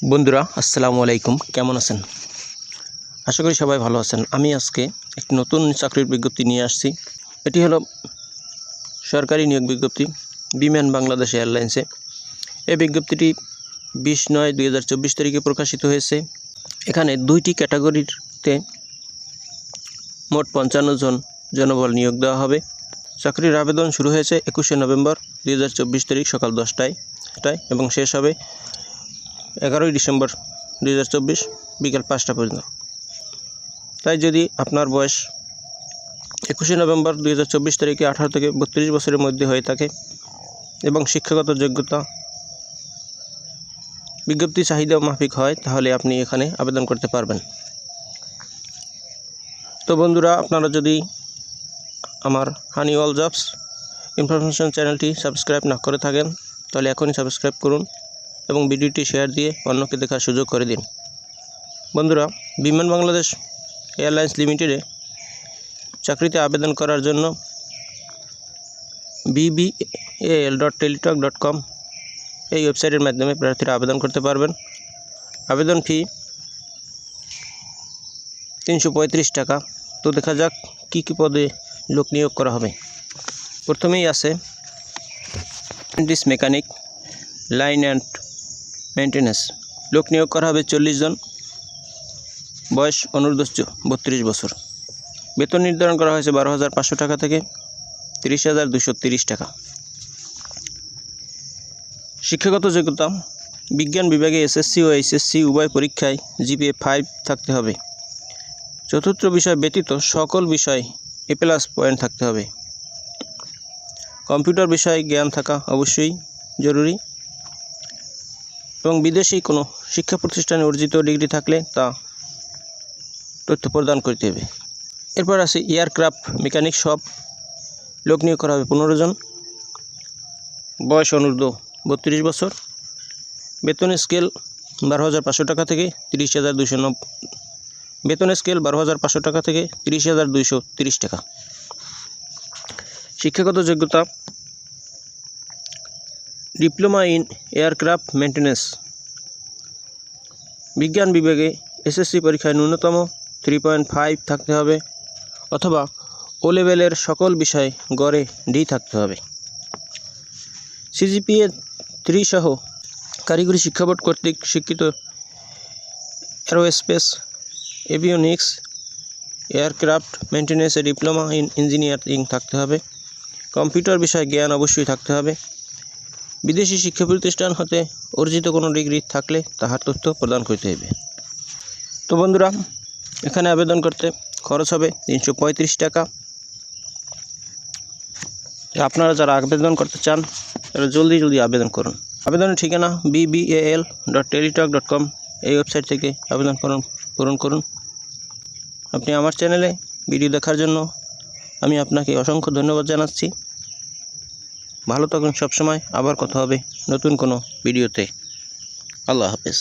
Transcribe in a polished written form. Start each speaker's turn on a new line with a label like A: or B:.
A: বন্ধুরা আসসালামু আলাইকুম, কেমন আছেন? আশা করি সবাই ভালো আছেন। আমি আজকে একটি নতুন চাকরির বিজ্ঞপ্তি নিয়ে আসছি। এটি হলো সরকারি নিয়োগ বিজ্ঞপ্তি বিমান বাংলাদেশ এয়ারলাইন্সে। এই বিজ্ঞপ্তিটি 20/9/2024 তারিখে প্রকাশিত হয়েছে। এখানে দুইটি ক্যাটাগরিতে মোট 55 জন জনবল নিয়োগ দেওয়া হবে। চাকরির আবেদন শুরু হয়েছে 21শে নভেম্বর 2024 তারিখ সকাল 10টায় এবং শেষ হবে 11ই ডিসেম্বর 2024 বিকাল 5টা পর্যন্ত। তাই যদি আপনার বয়স 21শে নভেম্বর 2024 তারিখে 18 থেকে 32 বছরের মধ্যে হয়ে থাকে এবং শিক্ষাগত যোগ্যতা বিজ্ঞপ্তি চাহিদা মাফিক হয়, তাহলে আপনি এখানে আবেদন করতে পারবেন। তো বন্ধুরা, আপনারা যদি আমার হানি অল জবস ইনফরমেশন চ্যানেলটি সাবস্ক্রাইব না করে থাকেন তাহলে এখনই সাবস্ক্রাইব করুন এবং ভিডিওটি শেয়ার দিয়ে অন্যকে দেখার সুযোগ করে দিন। বন্ধুরা, বিমান বাংলাদেশ এয়ারলাইন্স লিমিটেডে চাকরিতে আবেদন করার জন্য bbal.teletalk.com এই ওয়েবসাইটের মাধ্যমে প্রার্থীরা আবেদন করতে পারবেন। আবেদন ফি 335 টাকা। তো দেখা যাক কী কী পদে লোক নিয়োগ করা হবে। প্রথমেই আছে apprentice mechanic, line and maintenance. লোক নিয়োগ করা হবে 40 জন, বয়স অনূর্ধ্ব 32 বছর। বেতন নির্ধারণ করা হয়েছে 12,500 টাকা থেকে 30,230 টাকা। শিক্ষাগত যোগ্যতা বিজ্ঞান বিভাগে এসএসসি ও এইচএসসি উভয় পরীক্ষায় জিপিএ 5 থাকতে হবে। চতুর্থ বিষয় ব্যতীত সকল বিষয় A+ পয়েন্ট থাকতে হবে। কম্পিউটার বিষয়ে জ্ঞান থাকা অবশ্যই জরুরি এবং বিদেশি কোনো শিক্ষা প্রতিষ্ঠানে অর্জিত ডিগ্রি থাকলে তা তথ্য প্রদান করতে হবে। এরপর আছে এয়ারক্রাফট মেকানিক শপ। লোক নিয়োগ করা হবে 15 জন, বয়স অনূর্ধ্ব 32 বছর। বেতন স্কেল 12,500 টাকা থেকে 30,290। বেতন স্কেল 12,500 টাকা থেকে 30,230 টাকা। শিক্ষাগত যোগ্যতা ডিপ্লোমা ইন এয়ারক্রাফট মেনটেন্যান্স। বিজ্ঞান বিভাগে এসএসসি পরীক্ষায় ন্যূনতম 3.5 থাকতে হবে অথবা ও লেভেলের সকল বিষয়ে গড়ে ডি থাকতে হবে। সিজিপিএ 3 সহ কারিগরি শিক্ষা বোর্ড কর্তৃক স্বীকৃত এরোস্পেস, এভিওনিক্স, এয়ারক্রাফট মেনটেন্যান্সে ডিপ্লোমা ইন ইঞ্জিনিয়ারিং থাকতে হবে। কম্পিউটার বিষয়ে জ্ঞান অবশ্যই থাকতে হবে। বিদেশি শিক্ষা প্রতিষ্ঠান হতে অর্জিত কোনো ডিগ্রি থাকলে তাহার তথ্য প্রদান করতে হবে। তো বন্ধুরা, এখানে আবেদন করতে খরচ হবে 335 টাকা। আপনারা যারা আবেদন করতে চান তারা জলদি আবেদন করুন। আবেদনের ঠিকানা bbal.teletalk.com এই ওয়েবসাইট থেকে আবেদন পূরণ করুন। আপনি আমার চ্যানেলে ভিডিও দেখার জন্য আমি আপনাকে অসংখ্য ধন্যবাদ জানাচ্ছি। ভালো থাকুন সবসময়। আবার কথা হবে নতুন কোনো ভিডিওতে। আল্লাহ হাফেজ।